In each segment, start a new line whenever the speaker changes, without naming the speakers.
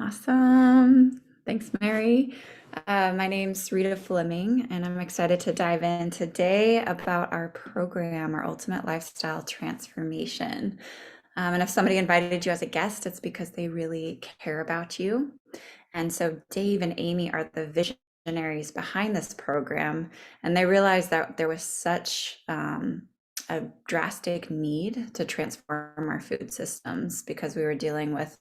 Awesome. Thanks, Mary. My name's Rita Flemming, and I'm excited to dive in today about our program, our Ultimate Lifestyle Transformation. And if somebody invited you as a guest, it's because they really care about you. And so Dave and Amy are the visionaries behind this program, and they realized that there was such a drastic need to transform our food systems because we were dealing with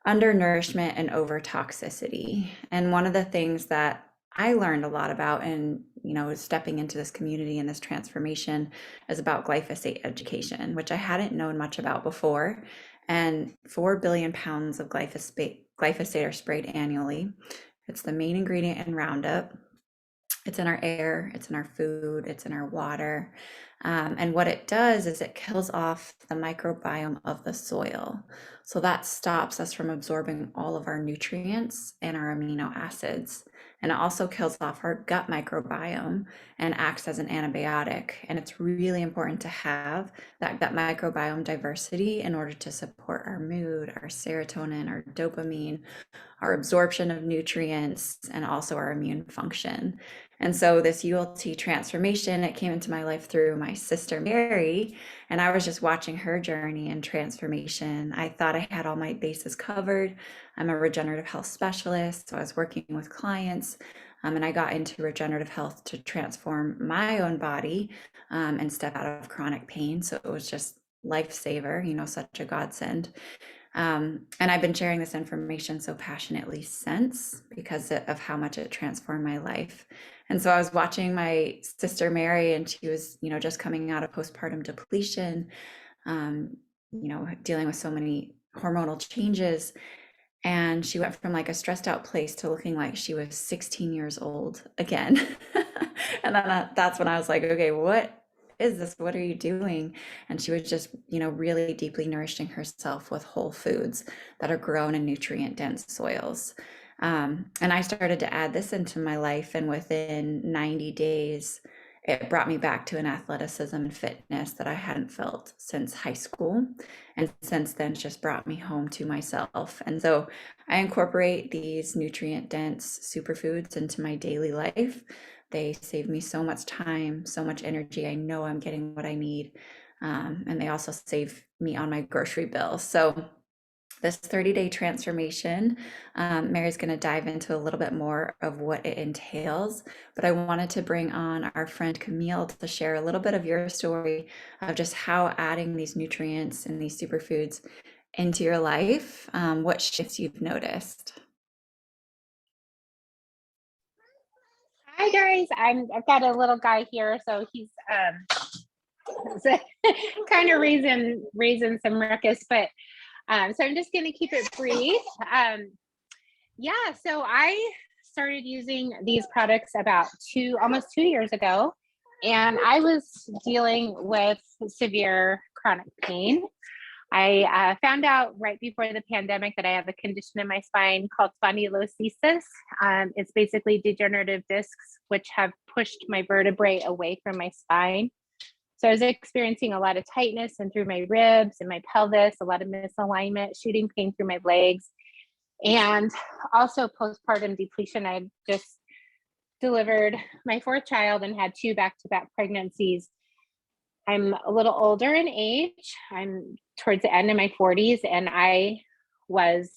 undernourishment and over toxicity. And one of the things that I learned a lot about in, stepping into this community and this transformation is about glyphosate education, which I hadn't known much about before. And 4 billion pounds of glyphosate are sprayed annually. It's the main ingredient in Roundup. It's in our air, it's in our food, it's in our water. And what it does is it kills off the microbiome of the soil. So that stops us from absorbing all of our nutrients and our amino acids. And it also kills off our gut microbiome and acts as an antibiotic. And it's really important to have that gut microbiome diversity in order to support our mood, our serotonin, our dopamine, our absorption of nutrients, and also our immune function. And so this ULT transformation, it came into my life through my sister Mary, and I was just watching her journey and transformation. I thought I had all my bases covered. I'm a regenerative health specialist, so I was working with clients, and I got into regenerative health to transform my own body and step out of chronic pain. So it was just lifesaver, such a godsend. And I've been sharing this information so passionately since because of how much it transformed my life. And so I was watching my sister Mary, and she was, just coming out of postpartum depletion, dealing with so many hormonal changes. And she went from like a stressed out place to looking like she was 16 years old again. And then that's when I was like, okay, what is this? What are you doing? And she was just, really deeply nourishing herself with whole foods that are grown in nutrient dense soils. And I started to add this into my life, and within 90 days, it brought me back to an athleticism and fitness that I hadn't felt since high school. And since then, it's just brought me home to myself. And so I incorporate these nutrient dense superfoods into my daily life. They save me so much time, so much energy. I know I'm getting what I need. And they also save me on my grocery bill. So this 30-day transformation, Mary's going to dive into a little bit more of what it entails, but I wanted to bring on our friend Camille to share a little bit of your story of just how adding these nutrients and these superfoods into your life, what shifts you've noticed.
Hi guys, I've got a little guy here, so he's kind of raising some ruckus, but so I'm just going to keep it brief. Yeah, so I started using these products about almost 2 years ago, and I was dealing with severe chronic pain. I found out right before the pandemic that I have a condition in my spine called spondylolisthesis. It's basically degenerative discs, which have pushed my vertebrae away from my spine. So I was experiencing a lot of tightness and through my ribs and my pelvis, a lot of misalignment, shooting pain through my legs, and also postpartum depletion. I just delivered my fourth child and had 2 back-to-back pregnancies. I'm a little older in age. I'm towards the end of my 40s, and I was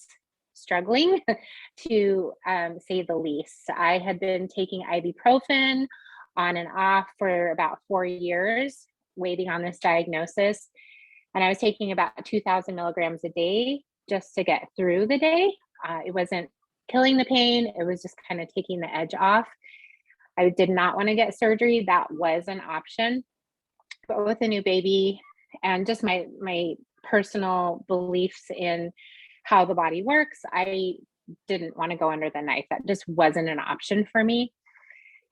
struggling to say the least. I had been taking ibuprofen on and off for about 4 years, waiting on this diagnosis. And I was taking about 2,000 milligrams a day just to get through the day. It wasn't killing the pain. It was just kind of taking the edge off. I did not want to get surgery. That was an option. But with a new baby and just my personal beliefs in how the body works, I didn't want to go under the knife. That just wasn't an option for me.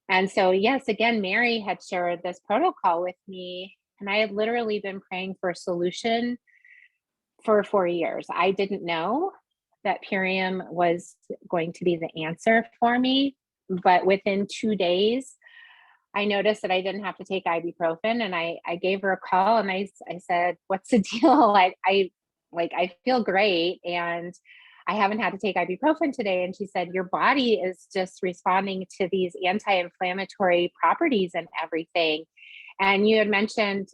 And so, yes, again, Mary had shared this protocol with me, and I had literally been praying for a solution for 4 years. I didn't know that Purium was going to be the answer for me, but within 2 days, I noticed that I didn't have to take ibuprofen, and I gave her a call, and I said, "What's the deal? I feel great, and I haven't had to take ibuprofen today. And she said, your body is just responding to these anti-inflammatory properties and everything. And you had mentioned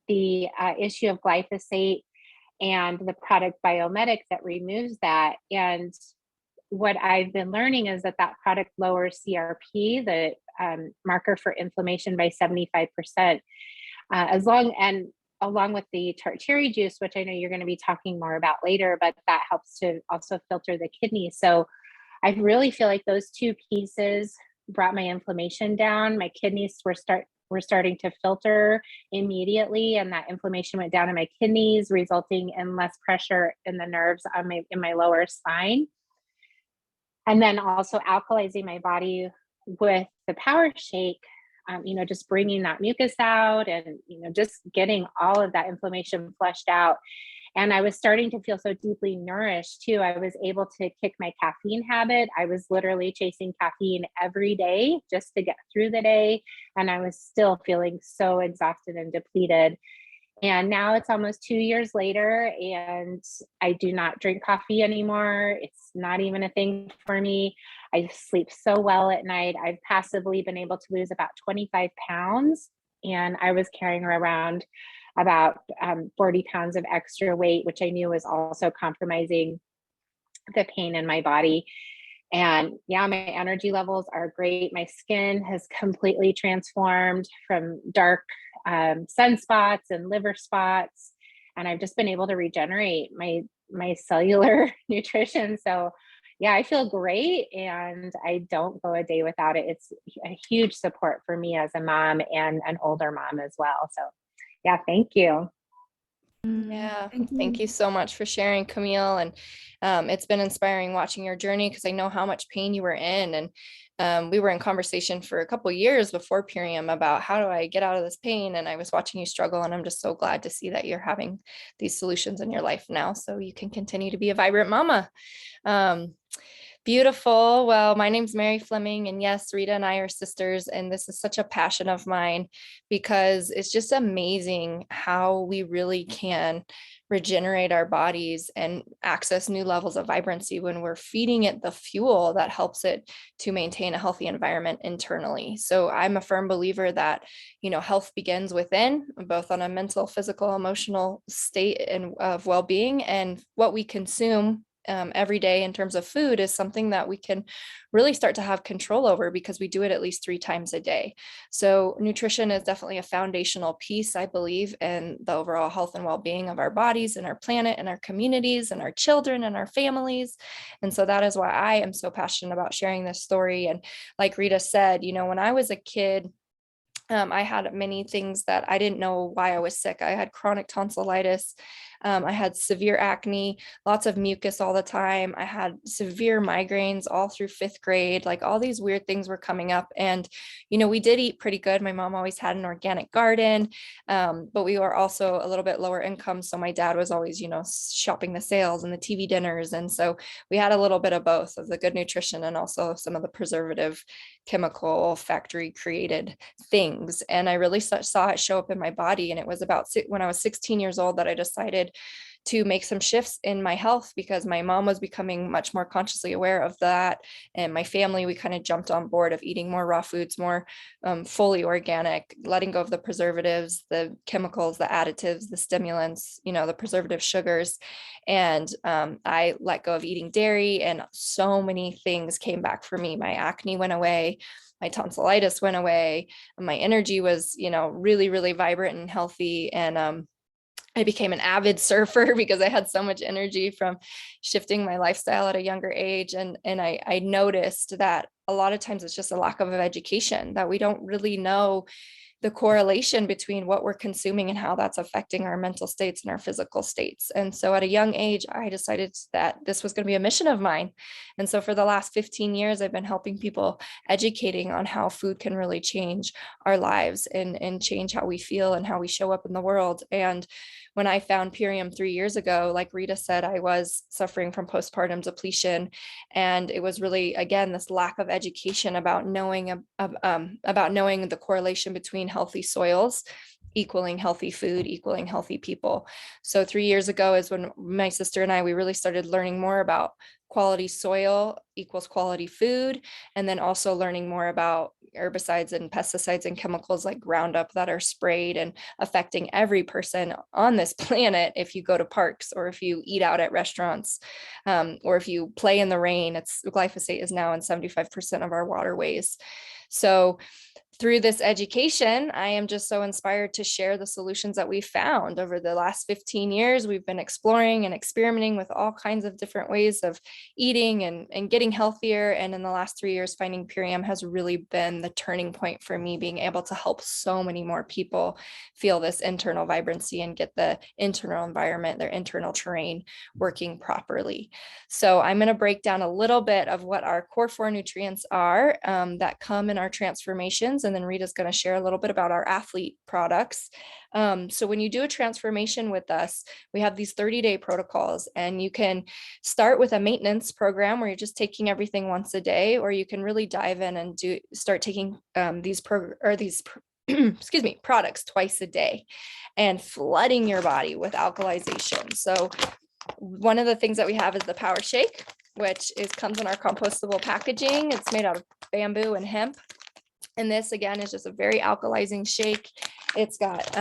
the issue of glyphosate and the product Biomedic that removes that. And what I've been learning is that that product lowers CRP, the marker for inflammation, by 75%. Along with the tart cherry juice, which I know you're going to be talking more about later, but that helps to also filter the kidneys. So I really feel like those two pieces brought my inflammation down. My kidneys were starting to filter immediately, and that inflammation went down in my kidneys, resulting in less pressure in the nerves in my lower spine. And then also alkalizing my body with the Power Shake, just bringing that mucus out and, just getting all of that inflammation flushed out. And I was starting to feel so deeply nourished too. I was able to kick my caffeine habit. I was literally chasing caffeine every day just to get through the day. And I was still feeling so exhausted and depleted. And now it's almost 2 years later, and I do not drink coffee anymore. It's not even a thing for me. I sleep so well at night. I've passively been able to lose about 25 pounds, and I was carrying around about 40 pounds of extra weight, which I knew was also compromising the pain in my body. And yeah, my energy levels are great. My skin has completely transformed from dark sunspots and liver spots. And I've just been able to regenerate my cellular nutrition. So yeah, I feel great, and I don't go a day without it. It's a huge support for me as a mom and an older mom as well. So yeah, thank you.
Yeah, thank you so much for sharing, Camille. And it's been inspiring watching your journey, because I know how much pain you were in. And we were in conversation for a couple of years before Purium about how do I get out of this pain. And I was watching you struggle, and I'm just so glad to see that you're having these solutions in your life now, so you can continue to be a vibrant mama. Beautiful. Well, my name's Mary Flemming, and yes, Rita and I are sisters, and this is such a passion of mine, because it's just amazing how we really can regenerate our bodies and access new levels of vibrancy when we're feeding it the fuel that helps it to maintain a healthy environment internally. So I'm a firm believer that, health begins within, both on a mental, physical, emotional state and of well-being, and what we consume every day in terms of food is something that we can really start to have control over, because we do it at least 3 times a day. So nutrition is definitely a foundational piece, I believe, in the overall health and well-being of our bodies and our planet and our communities and our children and our families. And so that is why I am so passionate about sharing this story. And like Rita said, when I was a kid, I had many things that I didn't know why I was sick. I had chronic tonsillitis. I had severe acne, lots of mucus all the time. I had severe migraines all through 5th grade. Like, all these weird things were coming up. And, we did eat pretty good. My mom always had an organic garden, but we were also a little bit lower income. So my dad was always, shopping the sales and the TV dinners. And so we had a little bit of both of the good nutrition and also some of the preservative, chemical, factory created things. And I really saw it show up in my body. And it was about when I was 16 years old that I decided to make some shifts in my health, because my mom was becoming much more consciously aware of that. And my family, we kind of jumped on board of eating more raw foods, more fully organic, letting go of the preservatives, the chemicals, the additives, the stimulants, the preservative sugars. And I let go of eating dairy, and so many things came back for me. My acne went away. My tonsillitis went away. My energy was, really, really vibrant and healthy. And I became an avid surfer because I had so much energy from shifting my lifestyle at a younger age. And I noticed that a lot of times it's just a lack of education, that we don't really know the correlation between what we're consuming and how that's affecting our mental states and our physical states. And so at a young age, I decided that this was going to be a mission of mine. And so for the last 15 years, I've been helping people, educating on how food can really change our lives and change how we feel and how we show up in the world. And when I found Purium 3 years ago, like Rita said, I was suffering from postpartum depletion. And it was really, again, this lack of education about knowing the correlation between healthy soils equaling healthy food, equaling healthy people. So 3 years ago is when my sister and I, we really started learning more about quality soil equals quality food, and then also learning more about herbicides and pesticides and chemicals like Roundup that are sprayed and affecting every person on this planet. If you go to parks or if you eat out at restaurants, or if you play in the rain, glyphosate is now in 75% of our waterways. So through this education, I am just so inspired to share the solutions that we found over the last 15 years. We've been exploring and experimenting with all kinds of different ways of eating and getting healthier. And in the last 3 years, finding Purium has really been the turning point for me, being able to help so many more people feel this internal vibrancy and get the internal environment, their internal terrain working properly. So I'm going to break down a little bit of what our core 4 nutrients are that come in our transformations. And then Rita's going to share a little bit about our athlete products. So when you do a transformation with us, we have these 30-day protocols, and you can start with a maintenance program where you're just taking everything once a day, or you can really dive in and start taking these excuse me, products twice a day and flooding your body with alkalization. So one of the things that we have is the Power Shake, which comes in our compostable packaging. It's made out of bamboo and hemp. And this, again, is just a very alkalizing shake. It's got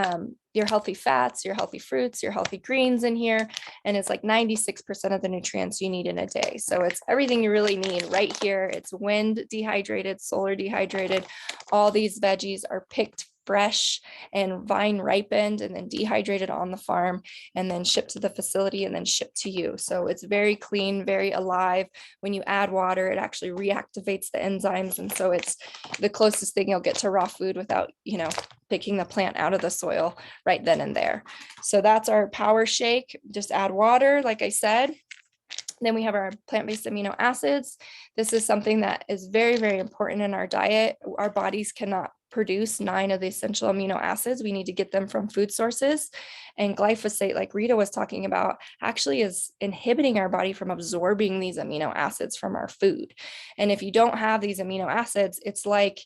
your healthy fats, your healthy fruits, your healthy greens in here. And it's like 96% of the nutrients you need in a day. So it's everything you really need right here. It's wind dehydrated, solar dehydrated. All these veggies are picked fresh and vine ripened and then dehydrated on the farm and then shipped to the facility and then shipped to you. So it's very clean, very alive. When you add water, it actually reactivates the enzymes. And so it's the closest thing you'll get to raw food without, picking the plant out of the soil right then and there. So that's our Power Shake. Just add water, like I said. Then we have our plant-based amino acids. This is something that is very, very important in our diet. Our bodies cannot produce 9 of the essential amino acids. We need to get them from food sources. And glyphosate, like Rita was talking about, actually is inhibiting our body from absorbing these amino acids from our food. And if you don't have these amino acids, it's like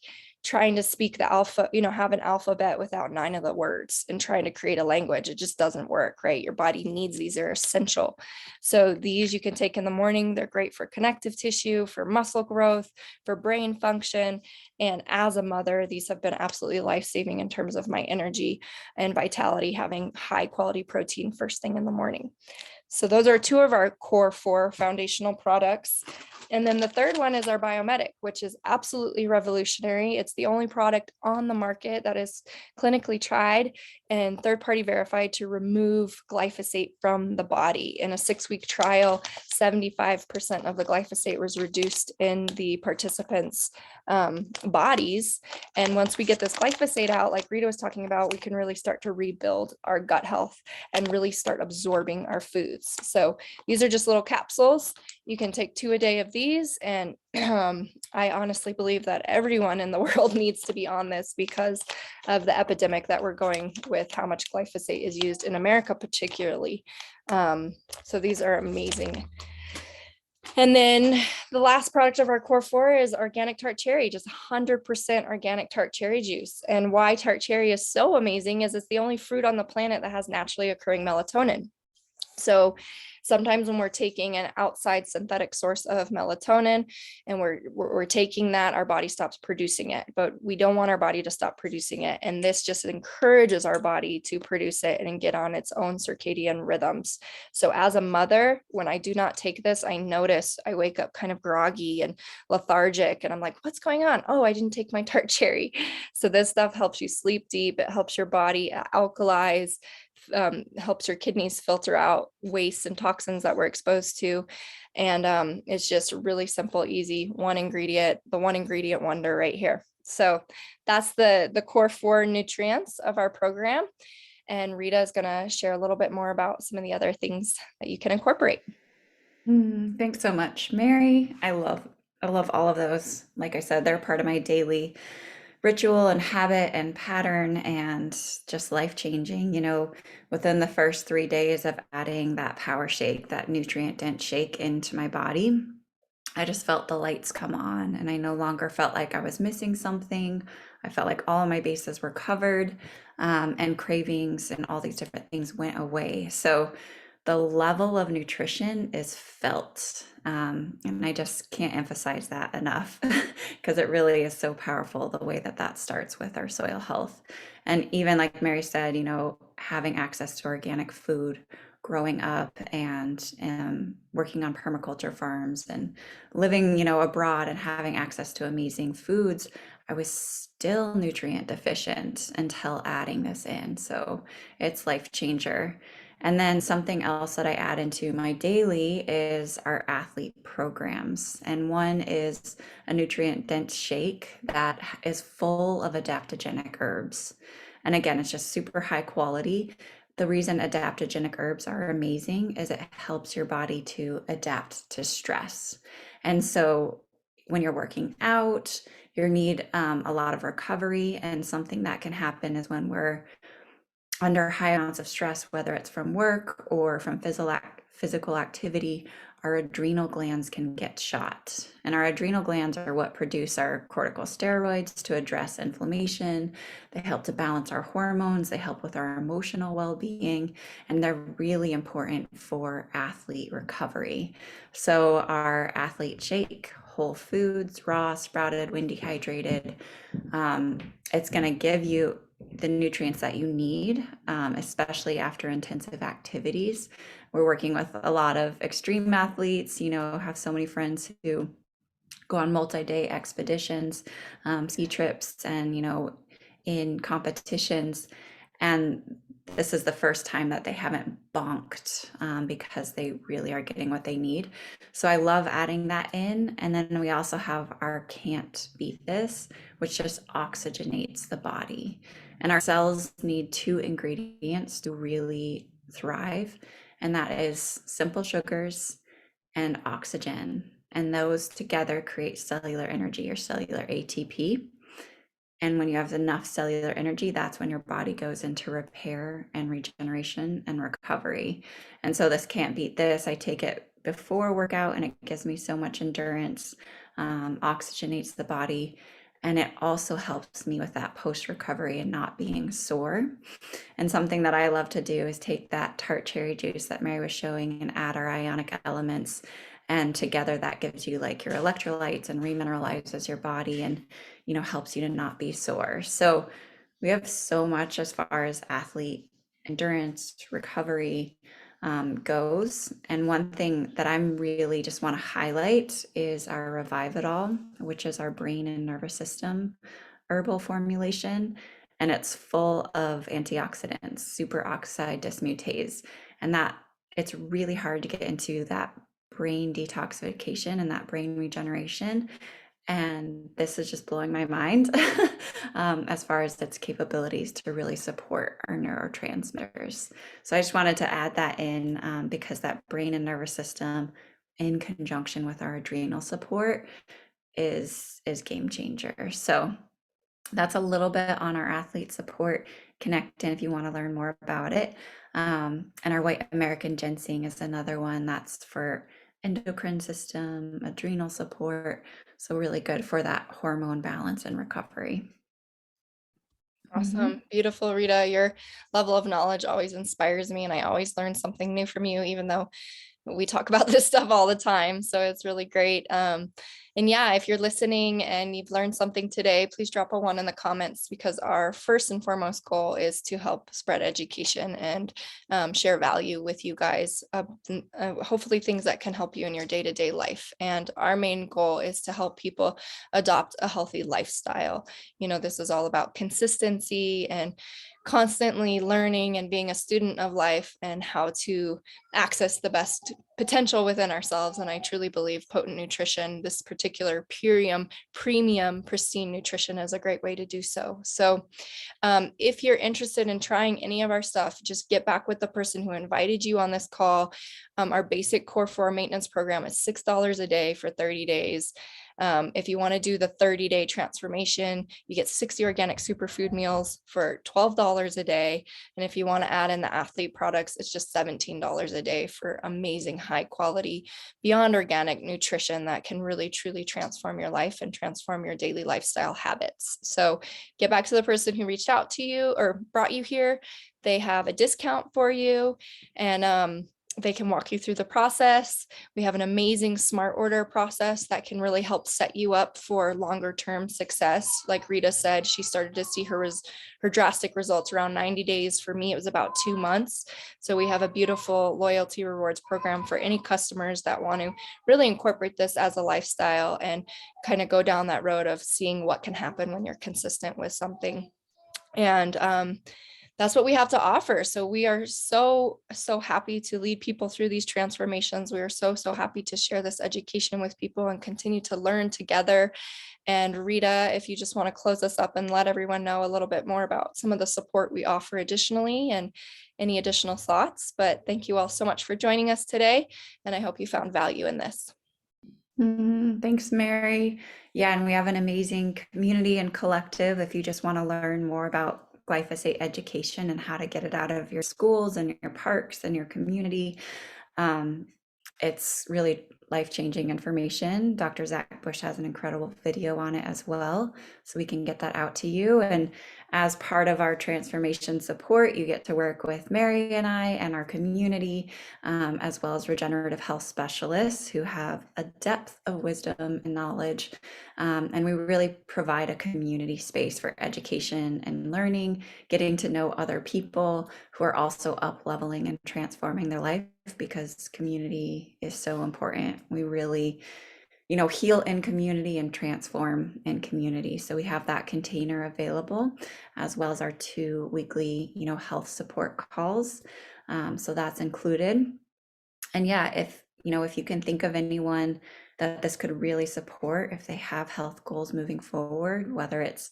trying to speak the have an alphabet without 9 of the words and trying to create a language. It just doesn't work, right? Your body needs these, they're essential. So these you can take in the morning. They're great for connective tissue, for muscle growth, for brain function. And as a mother, these have been absolutely life-saving in terms of my energy and vitality, having high quality protein first thing in the morning. So those are 2 of our core 4 foundational products. And then the third one is our Biomedic, which is absolutely revolutionary. It's the only product on the market that is clinically tried and third-party verified to remove glyphosate from the body. In a 6-week trial, 75% of the glyphosate was reduced in the participants' bodies. And once we get this glyphosate out, like Rita was talking about, we can really start to rebuild our gut health and really start absorbing our foods. So these are just little capsules. You can take 2 a day of these. And I honestly believe that everyone in the world needs to be on this because of the epidemic that we're going with, how much glyphosate is used in America, particularly. So these are amazing. And then the last product of our core 4 is organic tart cherry, just 100% organic tart cherry juice. And why tart cherry is so amazing is it's the only fruit on the planet that has naturally occurring melatonin. So sometimes when we're taking an outside synthetic source of melatonin and we're taking that, our body stops producing it, but we don't want our body to stop producing it. And this just encourages our body to produce it and get on its own circadian rhythms. So as a mother, when I do not take this, I notice I wake up kind of groggy and lethargic and I'm like, what's going on? Oh, I didn't take my tart cherry. So this stuff helps you sleep deep. It helps your body alkalize, helps your kidneys filter out waste and toxins that we're exposed to. And it's just really simple, easy, the one ingredient wonder right here. So that's the core 4 nutrients of our program. And Rita is going to share a little bit more about some of the other things that you can incorporate.
Thanks so much, Mary. I love all of those. Like I said, they're part of my daily ritual and habit and pattern and just life-changing. Within the first 3 days of adding that Power Shake, that nutrient dense shake into my body, I just felt the lights come on and I no longer felt like I was missing something. I felt like all of my bases were covered, and cravings and all these different things went away. So the level of nutrition is felt. And I just can't emphasize that enough because it really is so powerful the way that that starts with our soil health. And even like Mary said, having access to organic food growing up and working on permaculture farms and living, abroad and having access to amazing foods, I was still nutrient deficient until adding this in. So it's life changer. And then something else that I add into my daily is our athlete programs. And one is a nutrient dense shake that is full of adaptogenic herbs. And again, it's just super high quality. The reason adaptogenic herbs are amazing is it helps your body to adapt to stress. And so when you're working out, you need a lot of recovery. And something that can happen is when we're under high amounts of stress, whether it's from work or from physical activity, our adrenal glands can get shot. And our adrenal glands are what produce our corticosteroids to address inflammation. They help to balance our hormones. They help with our emotional well-being, and they're really important for athlete recovery. So our athlete shake, whole foods, raw, sprouted, when dehydrated, it's going to give you the nutrients that you need, especially after intensive activities. We're working with a lot of extreme athletes, have so many friends who go on multi-day expeditions, ski trips, and, in competitions. And this is the first time that they haven't bonked because they really are getting what they need. So I love adding that in. And then we also have our Can't Beat This, which just oxygenates the body. And our cells need two ingredients to really thrive, and that is simple sugars and oxygen. And those together create cellular energy, or cellular ATP. And when you have enough cellular energy, that's when your body goes into repair and regeneration and recovery. And so this Can't Beat This. I take it before workout and it gives me so much endurance, oxygenates the body. And it also helps me with that post recovery and not being sore. And something that I love to do is take that tart cherry juice that Mary was showing and add our ionic elements. And together that gives you like your electrolytes and remineralizes your body and, helps you to not be sore. So we have so much as far as athlete endurance, recovery goes. And one thing that I'm really just want to highlight is our Revive-It-All, which is our brain and nervous system herbal formulation. And it's full of antioxidants, superoxide dismutase, and that it's really hard to get into that brain detoxification and that brain regeneration. And this is just blowing my mind as far as its capabilities to really support our neurotransmitters. So I just wanted to add that in because that brain and nervous system in conjunction with our adrenal support is game changer. So that's a little bit on our athlete support. Connect in if you want to learn more about it. And our white American ginseng is another one that's for endocrine system, adrenal support. So really good for that hormone balance and recovery.
Awesome. Beautiful, Rita. Your level of knowledge always inspires me, and I always learn something new from you, even though we talk about this stuff all the time. So it's really great. And yeah, if you're listening and you've learned something today, please drop a 1 in the comments, because our first and foremost goal is to help spread education and share value with you guys. Hopefully things that can help you in your day-to-day life. And our main goal is to help people adopt a healthy lifestyle. This is all about consistency and constantly learning and being a student of life and how to access the best potential within ourselves. And I truly believe potent nutrition, this particular premium pristine nutrition, is a great way to do so. So if you're interested in trying any of our stuff, just get back with the person who invited you on this call. Our basic core 4 maintenance program is $6 a day for 30 days. If you want to do the 30-day transformation, you get 60 organic superfood meals for $12 a day. And if you want to add in the athlete products, it's just $17 a day for amazing high quality, beyond organic nutrition that can really truly transform your life and transform your daily lifestyle habits. So get back to the person who reached out to you or brought you here. They have a discount for you. And They can walk you through the process. We have an amazing smart order process that can really help set you up for longer term success. Like Rita said, she started to see her drastic results around 90 days. For me, it was about 2 months. So we have a beautiful loyalty rewards program for any customers that want to really incorporate this as a lifestyle and kind of go down that road of seeing what can happen when you're consistent with something. And that's what we have to offer. So we are so happy to lead people through these transformations. We are so happy to share this education with people and continue to learn together. And Rita, if you just want to close us up and let everyone know a little bit more about some of the support we offer additionally and any additional thoughts. But thank you all so much for joining us today. And I hope you found value in this.
Thanks, Mary. Yeah, and we have an amazing community and collective. If you just want to learn more about glyphosate education and how to get it out of your schools and your parks and your community, it's really life-changing information. Dr. Zach Bush has an incredible video on it as well, so we can get that out to you. And as part of our transformation support, you get to work with Mary and I and our community, as well as regenerative health specialists who have a depth of wisdom and knowledge. And we really provide a community space for education and learning, getting to know other people who are also up-leveling and transforming their life, because community is so important. We really, heal in community and transform in community. So we have that container available, as well as our 2 weekly, health support calls. So that's included. And yeah, if you can think of anyone that this could really support, if they have health goals moving forward, whether it's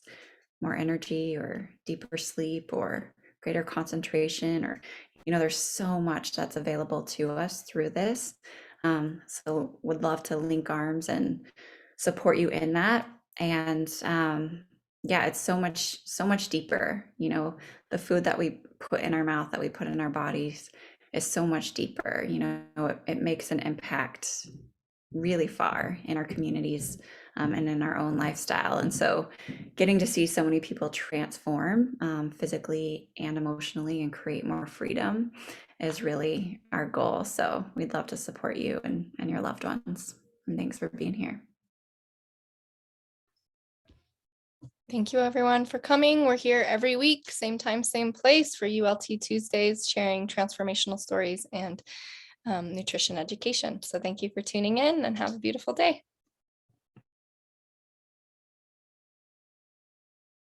more energy or deeper sleep or greater concentration, or there's so much that's available to us through this. So would love to link arms and support you in that. And yeah, it's so much deeper. The food that we put in our mouth, that we put in our bodies, is so much deeper. It makes an impact really far in our communities, and in our own lifestyle. And so getting to see so many people transform, physically and emotionally, and create more freedom is really our goal. So we'd love to support you and your loved ones. And thanks for being here.
Thank you everyone for coming. We're here every week, same time, same place, for ULT Tuesdays, sharing transformational stories and nutrition education. So thank you for tuning in, and have a beautiful day.